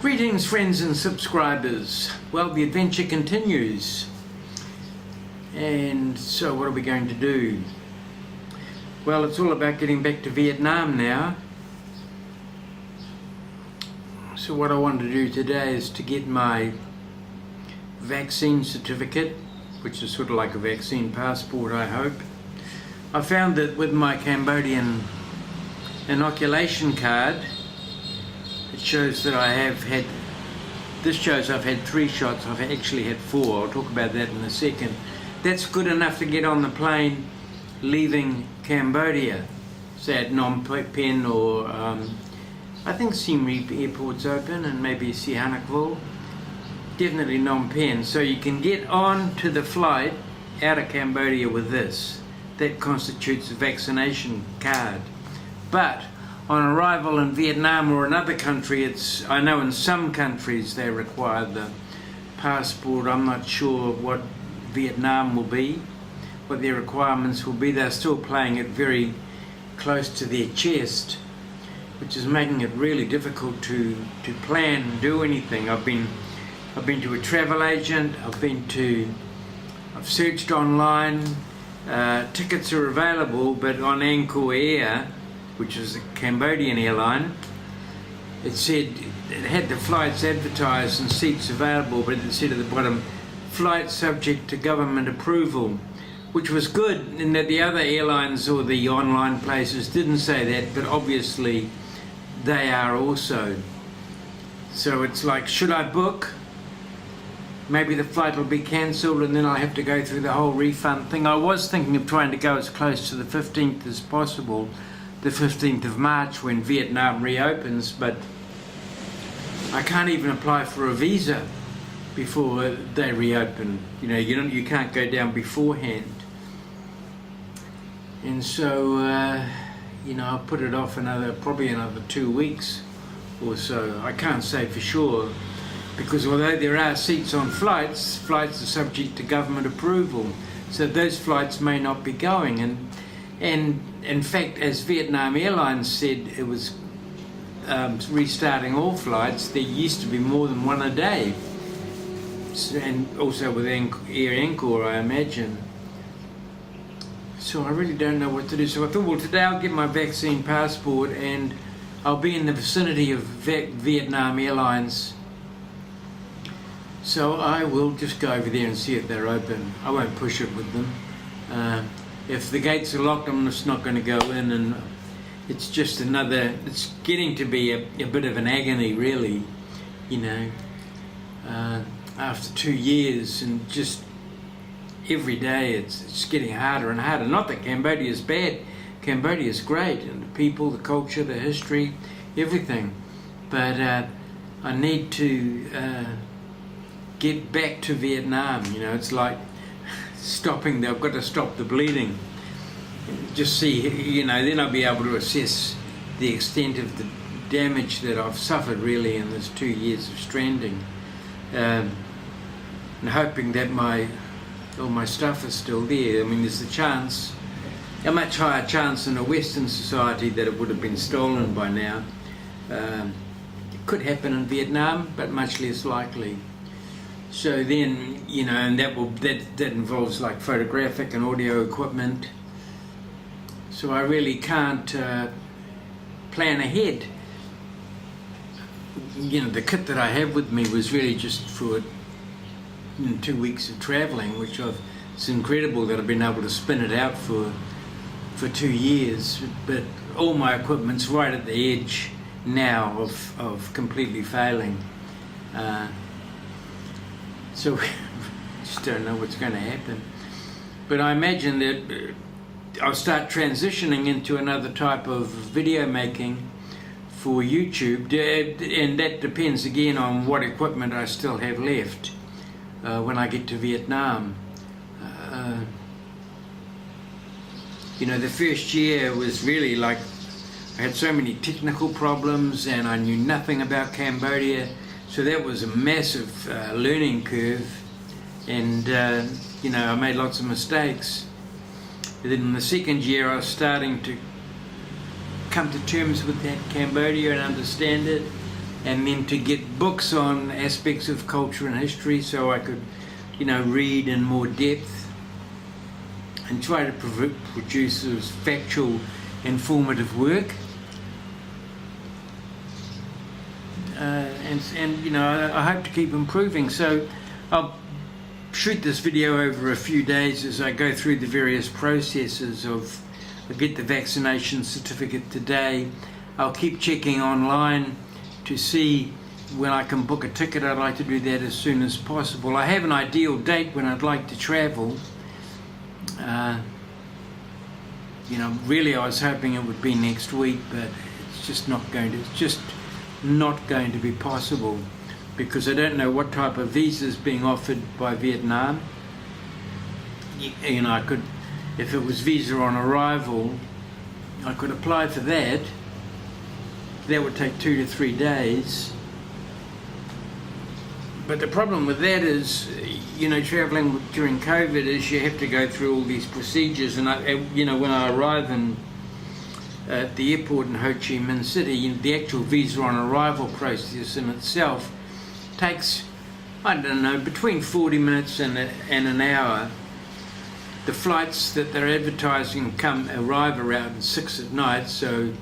Greetings, friends and subscribers. Well, the adventure continues. And so what are we going to do? Well, it's all about getting back to Vietnam now. So what I want to do today is to get my vaccine certificate, which is sort of like a vaccine passport, I hope. I found that with my Cambodian inoculation card, it shows that I have had, this shows I've had 3 shots, I've actually had 4, I'll talk about that in a second. That's good enough to get on the plane leaving Cambodia, say at Phnom Penh or I think Siem Reap Airport's open, and maybe Sihanoukville, definitely Phnom Penh. So you can get on to the flight out of Cambodia with this. That constitutes a vaccination card. But on arrival in Vietnam or another country, I know in some countries they require the passport. I'm not sure what Vietnam will be, what their requirements will be. They're still playing it very close to their chest, which is making it really difficult to plan and do anything. I've been to a travel agent, I've searched online, tickets are available, but on Angkor Air, which is a Cambodian airline, it said it had the flights advertised and seats available, but it said at the bottom, flight subject to government approval, which was good in that the other airlines or the online places didn't say that, but obviously they are also. So it's like, should I book? Maybe the flight will be cancelled and then I'll have to go through the whole refund thing. I was thinking of trying to go as close to the 15th as possible, the 15th of March when Vietnam reopens, but I can't even apply for a visa before they reopen. You can't go down beforehand. And so, I'll put it off probably another 2 weeks or so. I can't say for sure, because although there are seats on flights are subject to government approval, so those flights may not be going. And in fact, as Vietnam Airlines said, it was restarting all flights. There used to be more than one a day, and also with Air Angkor, I imagine. So I really don't know what to do. So I thought, well, today I'll get my vaccine passport and I'll be in the vicinity of Vietnam Airlines. So I will just go over there and see if they're open. I won't push it with them. If the gates are locked, I'm just not going to go in, and it's just it's getting to be a bit of an agony, really, after 2 years, and just every day it's getting harder and harder. Not that Cambodia is bad, Cambodia is great, and the people, the culture, the history, everything, but I need to get back to Vietnam. It's like I've got to stop the bleeding, just see, then I'll be able to assess the extent of the damage that I've suffered really in this 2 years of stranding, and hoping that all my stuff is still there. I mean, there's a much higher chance in a Western society that it would have been stolen by now. It could happen in Vietnam, but much less likely. So then, and that involves like photographic and audio equipment. So I really can't plan ahead. The kit that I have with me was really just for 2 weeks of travelling, which it's incredible that I've been able to spin it out for 2 years. But all my equipment's right at the edge now of completely failing. So I just don't know what's going to happen. But I imagine that I'll start transitioning into another type of video making for YouTube, and that depends again on what equipment I still have left when I get to Vietnam. The first year was really like, I had so many technical problems and I knew nothing about Cambodia. So that was a massive learning curve, and I made lots of mistakes. But then in the second year I was starting to come to terms with that Cambodia and understand it, and then to get books on aspects of culture and history so I could, read in more depth and try to produce factual, informative work. I hope to keep improving. So I'll shoot this video over a few days as I go through the various processes of I get the vaccination certificate today. I'll keep checking online to see when I can book a ticket. I'd like to do that as soon as possible. I have an ideal date when I'd like to travel. Really I was hoping it would be next week, but it's just not going to be possible because I don't know what type of visa is being offered by Vietnam. I could, if it was visa on arrival, I could apply for that. That would take 2 to 3 days. But the problem with that is, travelling during COVID is you have to go through all these procedures. And when I arrive at the airport in Ho Chi Minh City, the actual visa on arrival process in itself takes, between 40 minutes and an hour. The flights that they're advertising arrive around 6 at night, so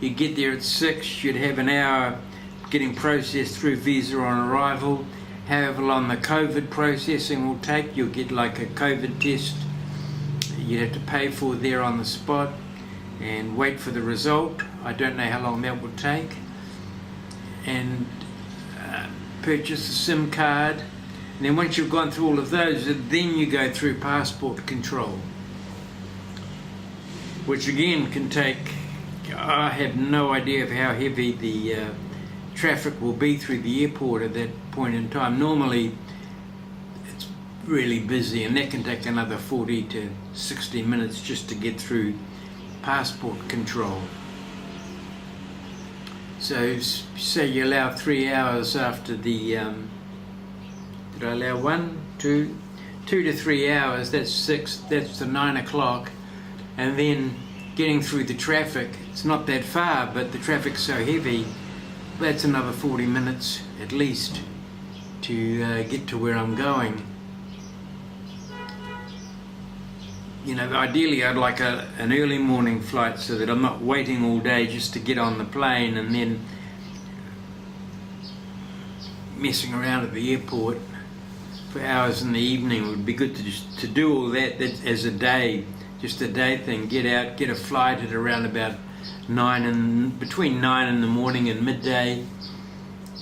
you get there at 6, you'd have an hour getting processed through visa on arrival. However long the COVID processing will take, you'll get like a COVID test you'd have to pay for there on the spot and wait for the result. I don't know how long that will take. And purchase a SIM card. And then once you've gone through all of those, then you go through passport control, which again can take, I have no idea of how heavy the traffic will be through the airport at that point in time. Normally it's really busy, and that can take another 40 to 60 minutes just to get through passport control. So say you allow 3 hours after the did I allow 2 to 3 hours, that's 6, that's to 9 o'clock, and then getting through the traffic, it's not that far, but the traffic's so heavy, that's another 40 minutes at least to get to where I'm going. Ideally I'd like an early morning flight so that I'm not waiting all day just to get on the plane and then messing around at the airport for hours in the evening. It would be good to do all that as a day, just a day thing. Get out, get a flight at around about between 9 in the morning and midday,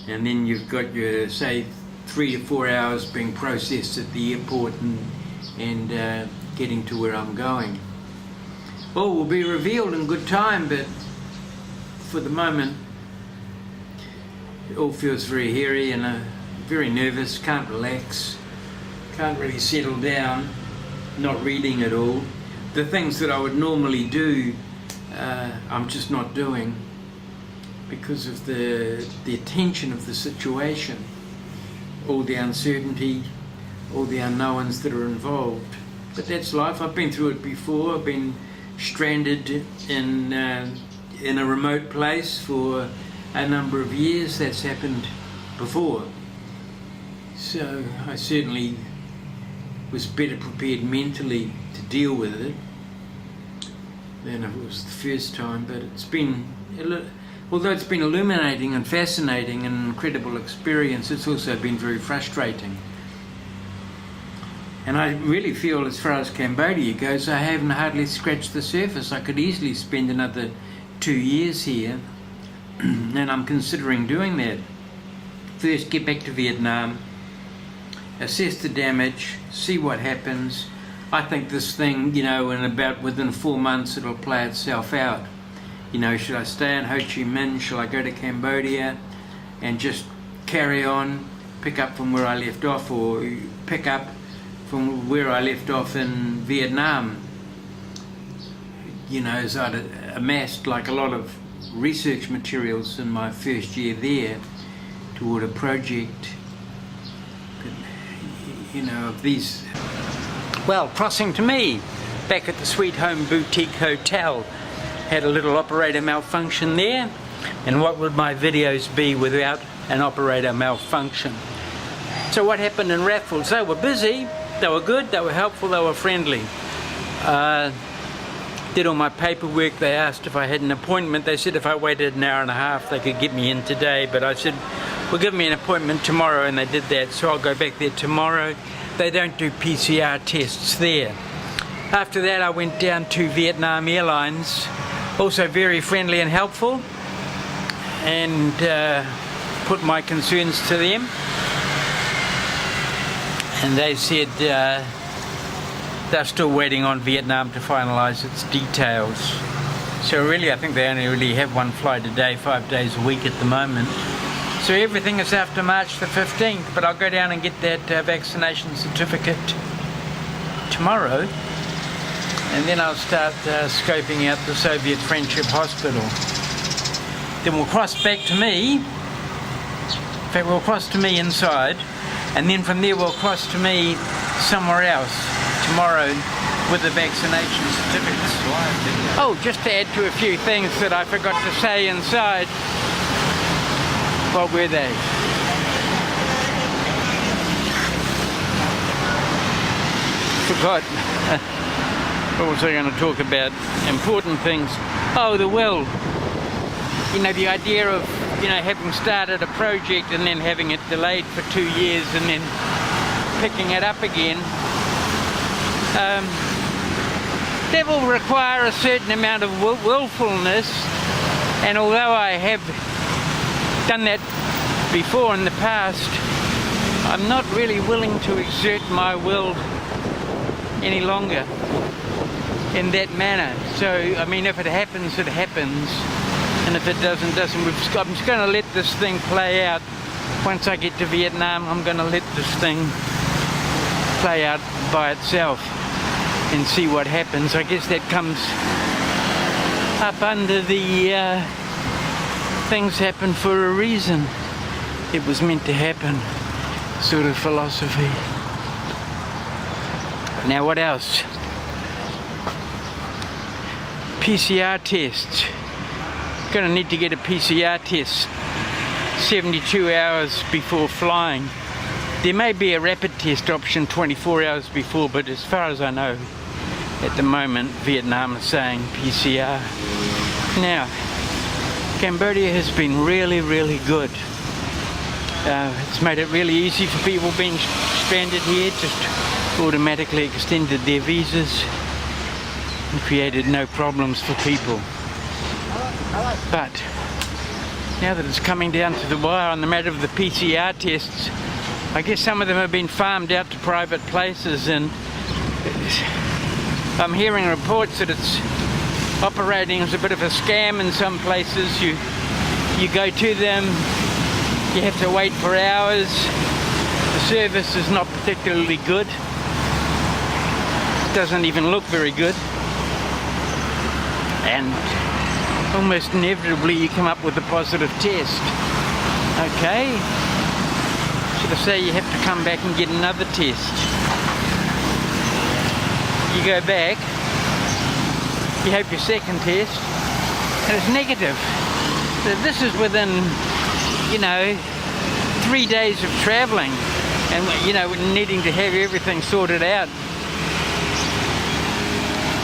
and then you've got your, say, 3 to 4 hours being processed at the airport and getting to where I'm going. All will be revealed in good time, but for the moment it all feels very hairy and very nervous, can't relax, can't really settle down, not reading at all. The things that I would normally do, I'm just not doing because of the tension of the situation, all the uncertainty, all the unknowns that are involved. But that's life. I've been through it before. I've been stranded in a remote place for a number of years. That's happened before. So I certainly was better prepared mentally to deal with it than it was the first time. But it's been, although it's been illuminating and fascinating and an incredible experience, it's also been very frustrating. And I really feel, as far as Cambodia goes, I haven't hardly scratched the surface. I could easily spend another 2 years here, and I'm considering doing that. First, get back to Vietnam, assess the damage, see what happens. I think this thing, within 4 months it'll play itself out. Should I stay in Ho Chi Minh? Shall I go to Cambodia and just carry on, pick up from where I left off, or pick up from where I left off in Vietnam? As I'd amassed like a lot of research materials in my first year there toward a project, of these. Well, crossing to me, back at the Sweet Home Boutique Hotel, had a little operator malfunction there, And what would my videos be without an operator malfunction? So what happened in Raffles? They were busy, they were good, they were helpful, they were friendly. Did all my paperwork. They asked if I had an appointment. They said if I waited an hour and a half they could get me in today, but I said, well, give me an appointment tomorrow, and they did that, so I'll go back there tomorrow. They don't do PCR tests there. After that I went down to Vietnam Airlines, also very friendly and helpful, and put my concerns to them, and they said they're still waiting on Vietnam to finalise its details. So really I think they only really have one flight a day, 5 days a week at the moment. So everything is after March the 15th, but I'll go down and get that vaccination certificate tomorrow, and then I'll start scoping out the Soviet Friendship Hospital. Then we'll cross back to me. In fact, we'll cross to me inside, and then from there we'll cross to me somewhere else tomorrow with the vaccination certificates. Oh, just to add to a few things that I forgot to say inside. What were they? Forgot. What was I going to talk about? Important things. Oh, the will. You know, the idea of, you know, having started a project and then having it delayed for 2 years and then picking it up again. That will require a certain amount of willfulness, and although I have done that before in the past, I'm not really willing to exert my will any longer in that manner. So, I mean, if it happens, it happens, and if it doesn't, doesn't. I'm just going to let this thing play out. Once I get to Vietnam, I'm going to let this thing play out by itself and see what happens. I guess that comes up under the things happen for a reason. It was meant to happen sort of philosophy. Now what else? PCR tests. Gonna need to get a PCR test 72 hours before flying. There may be a rapid test option 24 hours before, but as far as I know, at the moment, Vietnam is saying PCR. Now, Cambodia has been really, really good. It's made it really easy for people being stranded here, just automatically extended their visas and created no problems for people. But now that it's coming down to the wire on the matter of the PCR tests, I guess some of them have been farmed out to private places, and I'm hearing reports that it's operating as a bit of a scam in some places. You go to them, you have to wait for hours. The service is not particularly good. It doesn't even look very good. And almost inevitably you come up with a positive test. Okay, should I say you have to come back and get another test. You go back, you have your second test, and it's negative. So this is within, you know, 3 days of traveling, and, you know, needing to have everything sorted out.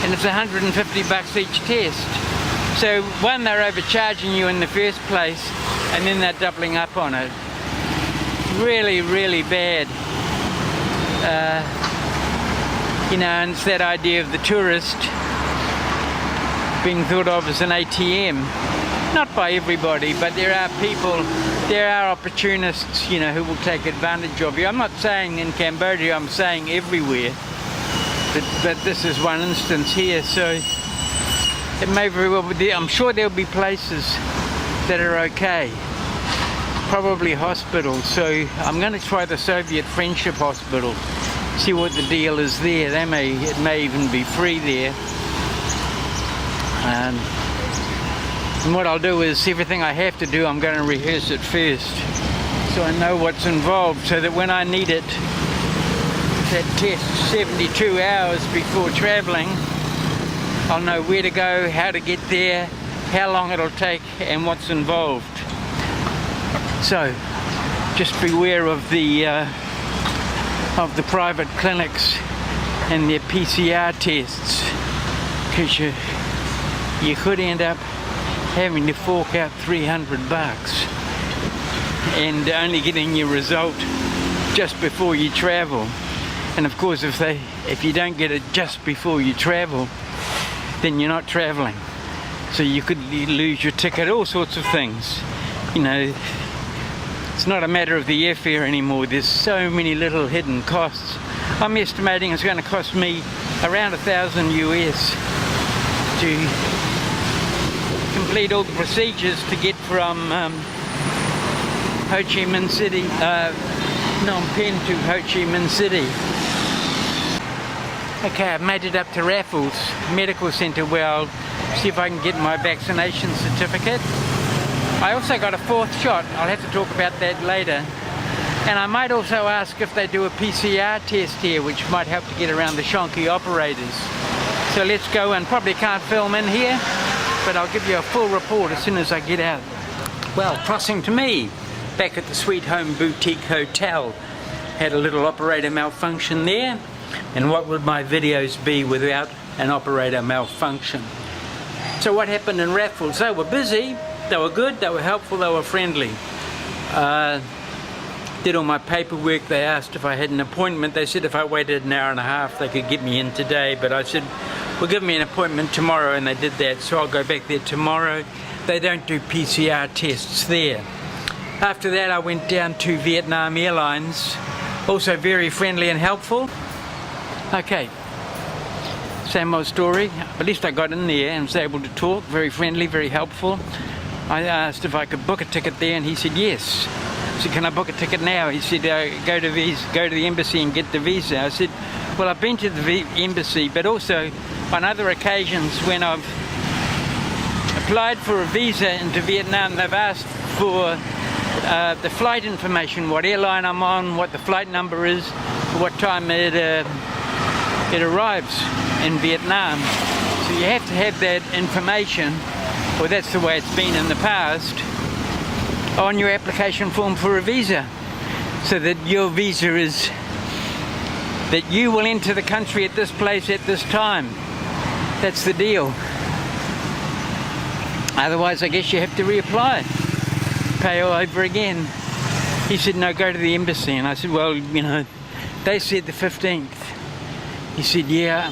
And it's $150 each test. So one, they're overcharging you in the first place, and then they're doubling up on it. Really, really bad. You know, and it's that idea of the tourist being thought of as an ATM. Not by everybody, but there are people, there are opportunists, you know, who will take advantage of you. I'm not saying in Cambodia, I'm saying everywhere. But this is one instance here, so it may very well be. I'm sure there'll be places that are okay. Probably hospitals. So I'm going to try the Soviet Friendship Hospital. See what the deal is there. It may even be free there. And what I'll do is everything I have to do, I'm going to rehearse it first, so I know what's involved, so that when I need it, that test 72 hours before traveling, I'll know where to go, how to get there, how long it'll take and what's involved. So just beware of the private clinics and their PCR tests, because you could end up having to fork out $300 and only getting your result just before you travel. And of course, if you don't get it just before you travel, then you're not traveling. So you could lose your ticket, all sorts of things. You know, it's not a matter of the airfare anymore. There's so many little hidden costs. I'm estimating it's going to cost me around $1,000 US to complete all the procedures to get from Ho Chi Minh City, Phnom Penh to Ho Chi Minh City. Okay, I've made it up to Raffles Medical Centre where I'll see if I can get my vaccination certificate. I also got a 4th shot. I'll have to talk about that later. And I might also ask if they do a PCR test here, which might help to get around the shonky operators. So let's go, and probably can't film in here, but I'll give you a full report as soon as I get out. Well, crossing to me, back at the Sweet Home Boutique Hotel. Had a little operator malfunction there, and what would my videos be without an operator malfunction? So what happened in Raffles? They were busy, they were good, they were helpful, they were friendly. Did all my paperwork. They asked if I had an appointment. They said if I waited an hour and a half they could get me in today, but I said, well, give me an appointment tomorrow, and they did that, so I'll go back there tomorrow. They don't do PCR tests there. After that I went down to Vietnam Airlines, also very friendly and helpful. Okay, same old story. At least I got in there and was able to talk, very friendly, very helpful. I asked if I could book a ticket there, and he said yes. I said, can I book a ticket now? He said, go to the embassy and get the visa. I said, well, I've been to the embassy, but also on other occasions when I've applied for a visa into Vietnam, they've asked for the flight information, what airline I'm on, what the flight number is, what time it arrives in Vietnam. So you have to have that information, or that's the way it's been in the past, on your application form for a visa, so that your visa is that you will enter the country at this place at this time. That's the deal. Otherwise, I guess you have to reapply, pay all over again. He said, no, go to the embassy. And I said, well, you know, they said the 15th. He said, yeah,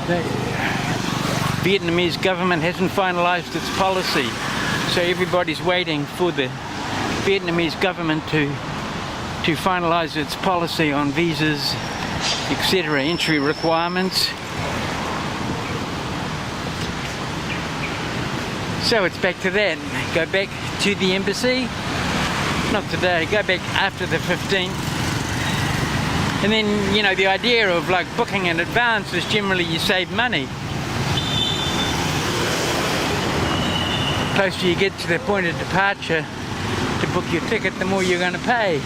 the Vietnamese government hasn't finalized its policy, so everybody's waiting for the Vietnamese government to finalize its policy on visas, etc., entry requirements. So it's back to that. Go back to the embassy, not today, go back after the 15th. And then, you know, the idea of like booking in advance is generally you save money. The closer you get to the point of departure to book your ticket, the more you're going to pay.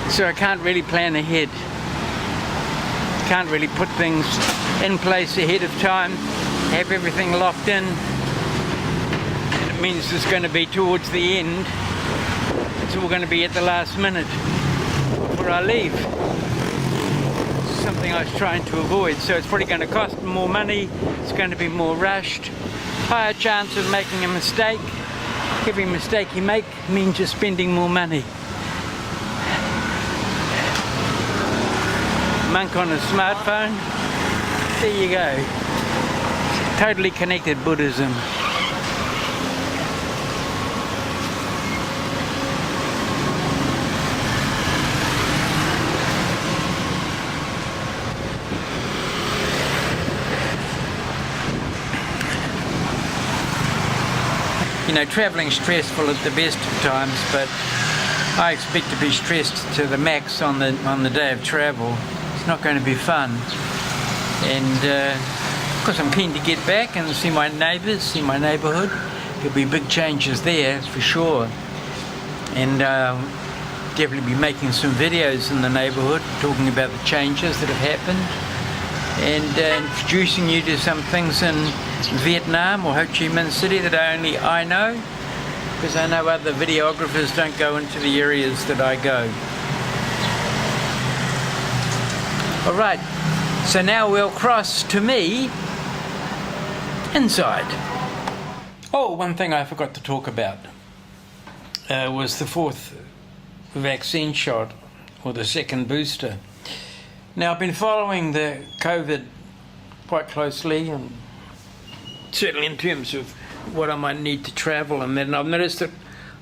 So I can't really plan ahead. Can't really put things in place ahead of time, have everything locked in. It means it's going to be towards the end. It's all going to be at the last minute before I leave. Something I was trying to avoid. So it's probably going to cost more money. It's going to be more rushed. Higher chance of making a mistake. Every mistake you make means you're spending more money. Monk on a smartphone. There you go. Totally connected Buddhism. You know, traveling's stressful at the best of times, but I expect to be stressed to the max on the day of travel. It's not going to be fun, and because I'm keen to get back and see my neighbours, see my neighbourhood. There'll be big changes there for sure, and definitely be making some videos in the neighbourhood talking about the changes that have happened, and introducing you to some things in Vietnam or Ho Chi Minh City that only I know, because I know other videographers don't go into the areas that I go. Alright, so now we'll cross to me inside. Oh, one thing I forgot to talk about was the 4th vaccine shot, or the 2nd booster. Now, I've been following the COVID quite closely, and certainly in terms of what I might need to travel, and then I've noticed that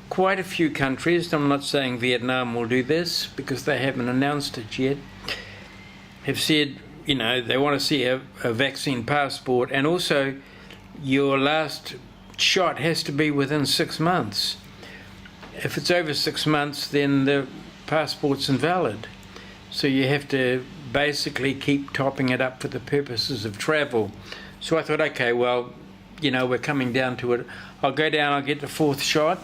quite a few countries, I'm not saying Vietnam will do this because they haven't announced it yet, have said, you know, they want to see a vaccine passport, and also your last shot has to be within 6 months. If it's over 6 months, then the passport's invalid. So you have to basically keep topping it up for the purposes of travel. So I thought, okay, well, you know, we're coming down to it. I'll go down, I'll get the 4th shot.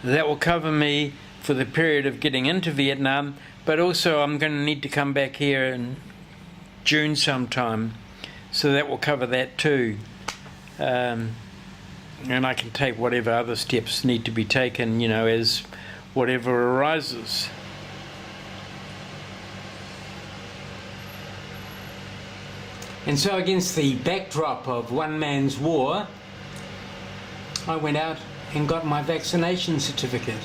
That will cover me for the period of getting into Vietnam, but also I'm going to need to come back here in June sometime. So that will cover that too. And I can take whatever other steps need to be taken, you know, as whatever arises. And so against the backdrop of one man's war, I went out and got my vaccination certificate.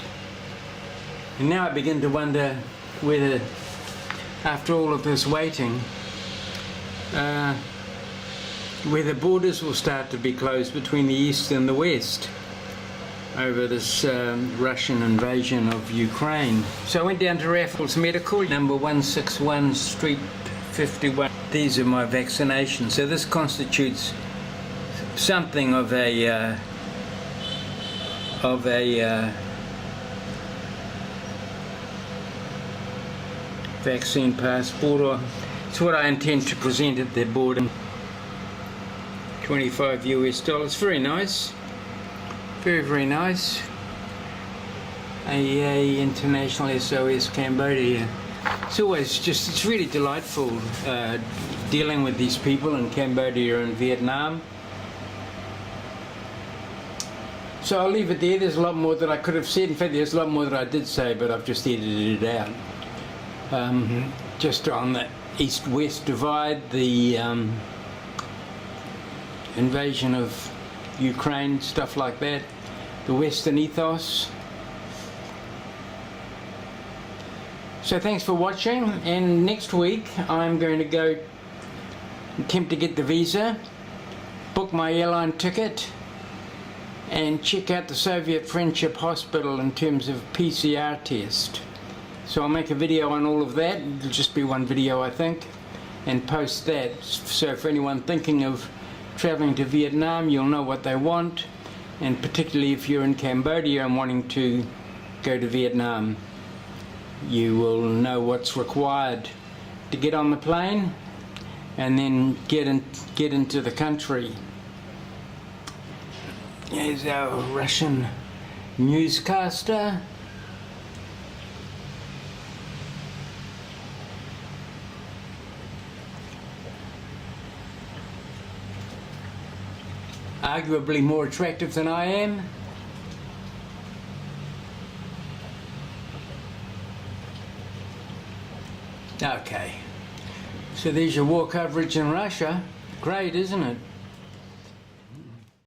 And now I begin to wonder whether, after all of this waiting, whether borders will start to be closed between the East and the West over this Russian invasion of Ukraine. So I went down to Raffles Medical, number 161 Street 51. These are my vaccinations. So this constitutes something of a vaccine passport, or it's what I intend to present at the border. $25 US. Very nice. Very, very nice. AA International SOS Cambodia. It's always just, it's really delightful dealing with these people in Cambodia and Vietnam. So I'll leave it there. There's a lot more that I could have said. In fact, there's a lot more that I did say, but I've just edited it out. Just on the East-West divide, the invasion of Ukraine, stuff like that, the Western ethos. So thanks for watching, and next week I'm going to go attempt to get the visa, book my airline ticket, and check out the Soviet Friendship Hospital in terms of PCR test. So I'll make a video on all of that. It'll just be one video, I think, and post that. So for anyone thinking of traveling to Vietnam, you'll know what they want, and particularly if you're in Cambodia and wanting to go to Vietnam, you will know what's required to get on the plane and then get into the country. Here's our Russian newscaster. Arguably more attractive than I am. Okay, so there's your war coverage in Russia. Great, isn't it?